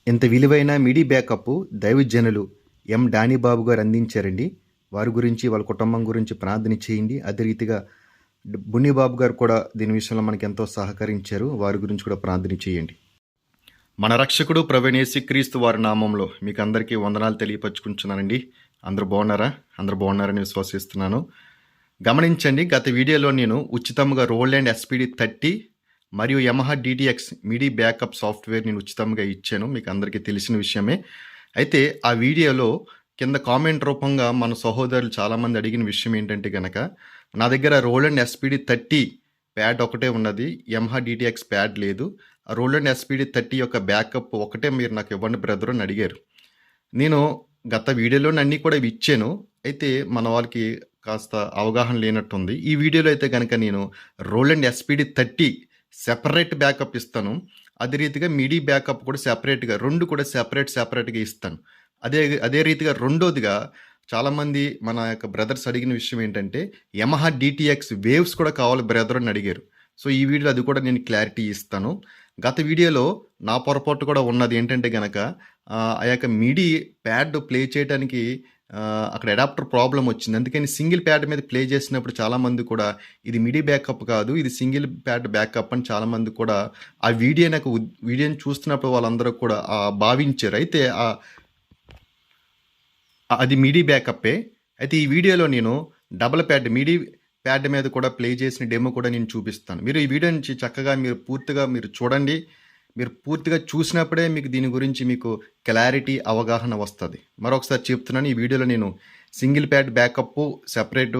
ఇంత విలువైన MIDI backup దైవజనులు ఎం డానీబాబు గారు అందించారండి. వారి గురించి, వాళ్ళ కుటుంబం గురించి ప్రార్థన చేయండి. అదే రీతిగా బున్నిబాబు గారు కూడా దీని విషయంలో మనకి ఎంతో సహకరించారు. వారి గురించి కూడా ప్రార్థన చేయండి. మన రక్షకుడు ప్రభువైన యేసుక్రీస్తు వారి నామంలో మీకు అందరికీ వందనాలు తెలియపరుచుకుంటున్నానండి. అందరూ బాగున్నారా? అందరూ బాగున్నారని విశ్వసిస్తున్నాను. గమనించండి, గత వీడియోలో నేను ఉచితంగా రోల్యాండ్ ఎస్పీడి 30 మరియు Yamaha DTX MIDI backup software నేను ఉచితంగా ఇచ్చాను. మీకు అందరికీ తెలిసిన విషయమే. అయితే ఆ వీడియోలో కింద కామెంట్ రూపంగా మన సహోదరులు చాలామంది అడిగిన విషయం ఏంటంటే కనుక, నా దగ్గర రోల్యాండ్ ఎస్పీడి 30 ప్యాడ్ ఒకటే ఉన్నది, యమహా డిటిఎక్స్ ప్యాడ్ లేదు. ఆ రోల్యాండ్ ఎస్పీడి 30 యొక్క బ్యాకప్ ఒకటే మీరు నాకు ఇవ్వండి బ్రదర్ అని అడిగారు. నేను గత వీడియోలోనే అన్నీ కూడా ఇచ్చాను. అయితే మన వాళ్ళకి కాస్త అవగాహన లేనట్టుంది. ఈ వీడియోలో అయితే కనుక నేను రోల్యాండ్ ఎస్పీడి 30 సెపరేట్ బ్యాకప్ ఇస్తాను. అదే రీతిగా మిడీ బ్యాకప్ కూడా సెపరేట్గా, రెండు కూడా సెపరేట్గా ఇస్తాను. అదే రీతిగా రెండోదిగా చాలామంది మన యొక్క బ్రదర్స్ అడిగిన విషయం ఏంటంటే, యమహా డిటిఎక్స్ వేవ్స్ కూడా కావాలి బ్రదర్ అని అడిగారు. సో ఈ వీడియోలో అది కూడా నేను క్లారిటీ ఇస్తాను. గత వీడియోలో నా పొరపాటు కూడా ఉన్నది ఏంటంటే కనుక, ఆ యొక్క మిడీ ప్యాడ్ ప్లే చేయడానికి అక్కడ అడాప్టర్ ప్రాబ్లం వచ్చింది. అందుకని సింగిల్ ప్యాడ్ మీద ప్లే చేసినప్పుడు చాలామంది కూడా ఇది మిడీ బ్యాకప్ కాదు, ఇది సింగిల్ ప్యాడ్ బ్యాకప్ అని చాలామంది కూడా ఆ వీడియోని చూస్తున్నప్పుడు వాళ్ళందరూ కూడా భావించారు. అయితే అది మిడీ బ్యాకప్పే. అయితే ఈ వీడియోలో నేను డబుల్ ప్యాడ్ మిడీ ప్యాడ్ మీద కూడా ప్లే చేసిన డెమో కూడా నేను చూపిస్తాను. మీరు ఈ వీడియో నుంచి చక్కగా పూర్తిగా చూడండి. మీరు పూర్తిగా చూసినప్పుడే మీకు దీని గురించి మీకు క్లారిటీ అవగాహన వస్తుంది. మరొకసారి చెప్తున్నాను, ఈ వీడియోలో నేను సింగిల్ ప్యాడ్ బ్యాకప్ సెపరేట్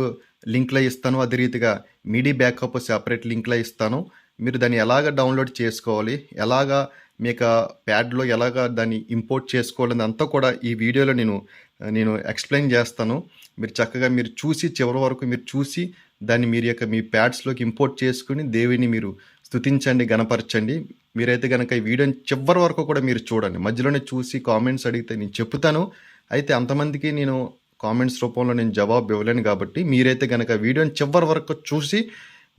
లింక్లో ఇస్తాను. అదే రీతిగా మిడీ బ్యాకప్ సెపరేట్ లింక్లో ఇస్తాను. మీరు దాన్ని ఎలాగ డౌన్లోడ్ చేసుకోవాలి, ఎలాగా మీకు ప్యాడ్లో ఎలాగా దాన్ని ఇంపోర్ట్ చేసుకోవాలని అంతా కూడా ఈ వీడియోలో నేను ఎక్స్ప్లెయిన్ చేస్తాను. మీరు చక్కగా చూసి చివరి వరకు చూసి దాన్ని మీ ప్యాడ్స్లోకి ఇంపోర్ట్ చేసుకుని దేవుని మీరు స్తుతించండి, గణపరచండి. మీరైతే కనుక ఈ వీడియోని చివరి వరకు కూడా మీరు చూడండి. మధ్యలోనే చూసి కామెంట్స్ అడిగితే నేను చెప్తాను. అయితే అంతమందికి నేను కామెంట్స్ రూపంలో నేను జవాబు ఇవ్వలేను కాబట్టి మీరైతే కనుక వీడియోని చివరి వరకు చూసి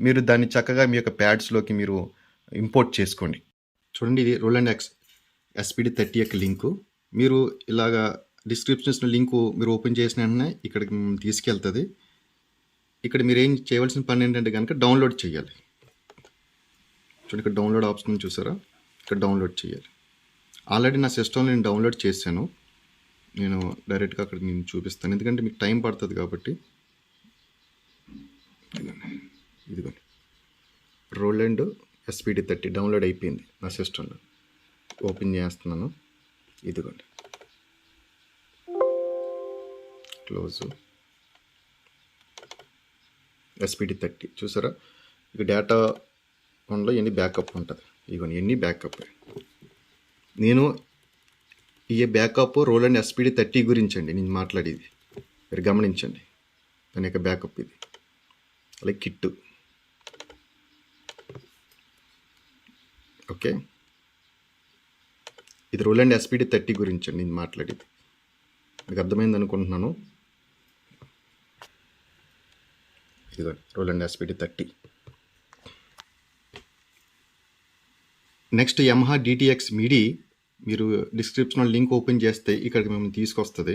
మీరు దాన్ని చక్కగా మీ యొక్క ప్యాడ్స్లోకి మీరు ఇంపోర్ట్ చేసుకోండి. చూడండి, ఇది రోల్యాండ్ ఎస్పీడి 30 యొక్క లింకు. మీరు ఇలాగా డిస్క్రిప్షన్స్లో లింకు మీరు ఓపెన్ చేసిన వెంటనే ఇక్కడికి తీసుకెళ్తుంది. ఇక్కడ మీరు ఏం చేయవలసిన పని ఏంటంటే కనుక డౌన్లోడ్ చేయాలి. చూడండి, ఇక్కడ డౌన్లోడ్ ఆప్షన్ చూసారా, ఇక్కడ డౌన్లోడ్ చేయాలి. ఆల్రెడీ నా సిస్టంలో నేను డౌన్లోడ్ చేశాను. నేను డైరెక్ట్గా అక్కడ నేను చూపిస్తాను, ఎందుకంటే మీకు టైం పడుతుంది కాబట్టి. ఇదిగోండి, రోల్యాండ్ ఎస్పీడి 30 డౌన్లోడ్ అయిపోయింది నా సిస్టంలో. ఓపెన్ చేస్తున్నాను. ఇదిగోండి, క్లోజ్. ఎస్పీడి 30 చూసారా, ఇక డేటా వన్లో ఎన్ని బ్యాకప్ ఉంటుంది. ఇవన్నీ ఎన్ని బ్యాకప్. నేను ఈ బ్యాకప్ రోల్యాండ్ ఎస్పీడి 30 గురించి అండి నేను మాట్లాడేది. మీరు గమనించండి, దాని యొక్క బ్యాకప్ ఇది. అలాగే కిట్టు. ఓకే, ఇది రోల్యాండ్ ఎస్పీడి 30 గురించి అండి నేను మాట్లాడేది. మీకు అర్థమైంది అనుకుంటున్నాను. ఇదిగో Roland SPD 30. Next Yamaha DTX MIDI. మీరు డిస్క్రిప్షన్లో లింక్ ఓపెన్ చేస్తే ఇక్కడికి మేము తీసుకొస్తుంది,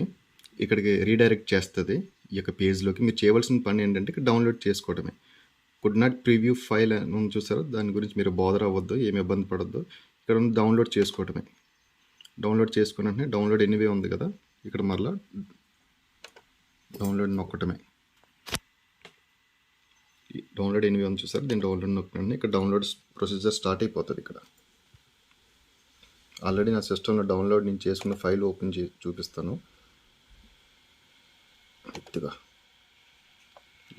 ఇక్కడికి రీడైరెక్ట్ చేస్తుంది ఈ యొక్క పేజ్లోకి. మీరు చేయవలసిన పని ఏంటంటే ఇక్కడ డౌన్లోడ్ చేసుకోవడమే. కుడ్ నాట్ ప్రివ్యూ ఫైల్ అని చూసారో, దాని గురించి మీరు బోదర్ అవ్వద్దు, ఏమి ఇబ్బంది పడద్దు. ఇక్కడ డౌన్లోడ్ చేసుకోవడమే. డౌన్లోడ్ చేసుకున్న వెంటనే డౌన్లోడ్ ఎనీవే ఉంది కదా, ఇక్కడ మరలా డౌన్లోడ్ నొక్కటమే. డౌన్లోడ్ ఎనీవే ఉంది చూసారు, దీన్ని డౌన్లోడ్ నొక్కడండి. ఇక్కడ డౌన్లోడ్ ప్రొసీజర్ స్టార్ట్ అయిపోతుంది. ఇక్కడ ఆల్రెడీ నా సిస్టంలో డౌన్లోడ్ నేను చేసుకున్న ఫైల్ ఓపెన్ చేసి చూపిస్తాను.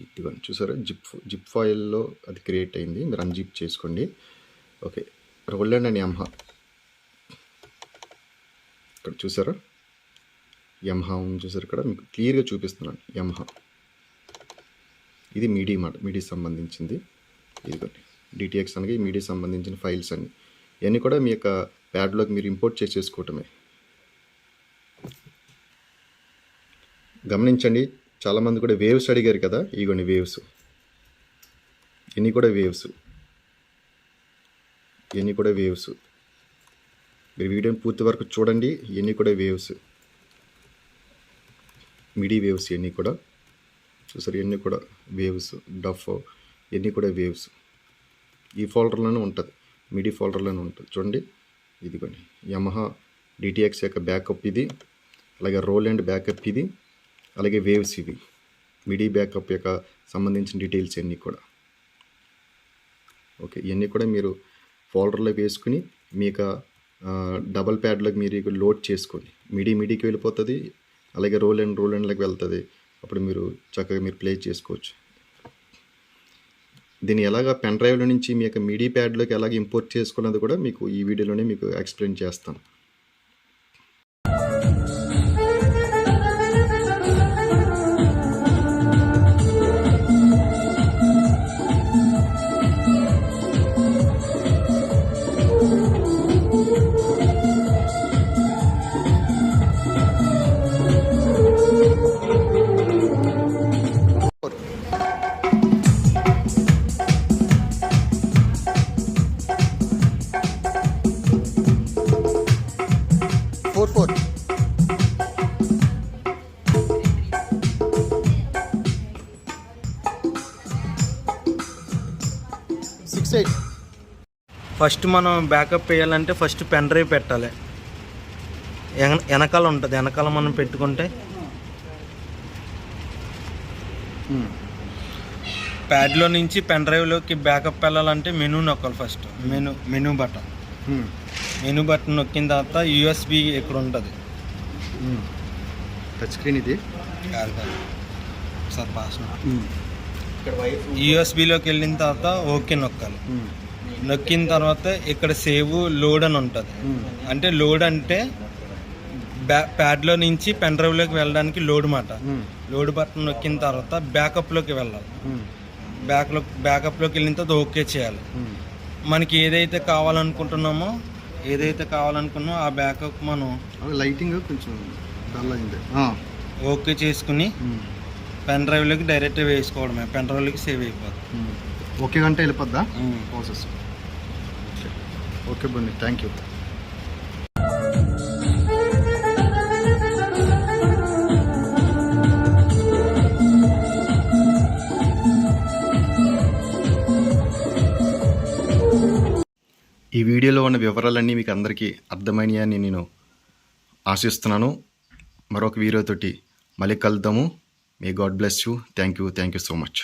ఇదిగా చూసారా, జిప్ ఫైల్లో అది క్రియేట్ అయింది. మీరు అన్జిప్ చేసుకోండి. Okay, Roland and Yamaha. ఇక్కడ చూసారా యమహా ఉంది చూసారు, ఇక్కడ మీకు క్లియర్గా చూపిస్తున్నాను యమహా. ఇది మిడీ సంబంధించింది. ఇదిగోండి డిటిఎక్స్ అనగా మిడీ సంబంధించిన ఫైల్స్ అన్ని ఇవన్నీ కూడా మీ యొక్క ప్యాడ్లోకి మీరు ఇంపోర్ట్ చేసేసుకోవటమే. గమనించండి, చాలామంది కూడా వేవ్స్ అడిగారు కదా, ఇగోండి వేవ్స్. ఇవన్నీ కూడా వేవ్స్. మీరు వీడియోని పూర్తి వరకు చూడండి. ఇవన్నీ కూడా వేవ్స్, మిడీ వేవ్స్, ఇవన్నీ కూడా చూసారు. ఇవన్నీ కూడా వేవ్స్, డఫ్, ఇవన్నీ కూడా వేవ్స్. ఈ ఫోల్డర్లోనే ఉంటుంది, మిడీ ఫోల్డర్లోనే ఉంటుంది. చూడండి, ఇదిగోండి యమహా డిటిఎక్స్ యొక్క బ్యాకప్ ఇది, అలాగే రోలాండ్ బ్యాకప్ ఇది, అలాగే వేవ్స్ ఇవి. మిడీ బ్యాకప్ యొక్క సంబంధించిన డీటెయిల్స్ అన్నీ కూడా ఓకే. ఇవన్నీ కూడా మీరు ఫోల్డర్లో వేసుకుని మీకు డబల్ ప్యాడ్లోకి మీరు లోడ్ చేసుకోండి. మిడీకి వెళ్ళిపోతుంది, అలాగే రోలాండ్లోకి వెళ్తుంది. అప్పుడు మీరు చక్కగా మీరు ప్లే చేసుకోవచ్చు. దీన్ని ఎలాగ పెన్ డ్రైవ్లో నుంచి మీ యొక్క మిడీ ప్యాడ్లోకి ఎలాగ ఇంపోర్ట్ చేసుకున్నది కూడా మీకు ఈ వీడియోలోనే మీకు ఎక్స్ప్లెయిన్ చేస్తాను. ఫోర్ 6 8. ఫస్ట్ మనం బ్యాకప్ వేయాలంటే ఫస్ట్ పెన్ డ్రైవ్ పెట్టాలి. వెనకాల ఉంటుంది, వెనకాల మనం పెట్టుకుంటే ప్యాడ్లో నుంచి పెన్ డ్రైవ్లోకి బ్యాకప్ వెళ్ళాలంటే మెనూ నొక్కాలి. ఫస్ట్ మెనూ బటన్ నొక్కిన తర్వాత యూఎస్బి ఇక్కడ ఉంటుంది, టచ్ స్క్రీన్ ఇది సార్ పాస్. యూఎస్బిలోకి వెళ్ళిన తర్వాత ఓకే నొక్కాలి. నొక్కిన తర్వాత ఇక్కడ సేవ్ లోడ్ అని ఉంటుంది. అంటే లోడ్ అంటే ప్యాడ్లో నుంచి పెన్ డ్రైవ్లోకి వెళ్ళడానికి లోడ్ మాట. లోడ్ బటన్ నొక్కిన తర్వాత బ్యాకప్లోకి వెళ్ళాలి. బ్యాకప్లోకి వెళ్ళిన తర్వాత ఓకే చేయాలి. మనకి ఏదైతే కావాలనుకుంటున్నామో ఆ బ్యాకప్ మనం లైటింగ్ కొంచెం డల్ అయింది ఓకే చేసుకుని పెన్ డ్రైవ్లోకి డైరెక్ట్ వేసుకోవడమే. పెన్ డ్రైవ్లోకి సేవ్ అయిపోతుంది. ఓకే గంట వెళ్ళిపోద్దా ప్రాసెస్? ఓకే బండి, థ్యాంక్ యూ. ఈ వీడియోలో ఉన్న వివరాలన్నీ మీకు అందరికీ అర్థమైనాయని నేను ఆశిస్తున్నాను. మరొక వీడియోతోటి మళ్ళీ కలుద్దాము. May God bless you. Thank you so much.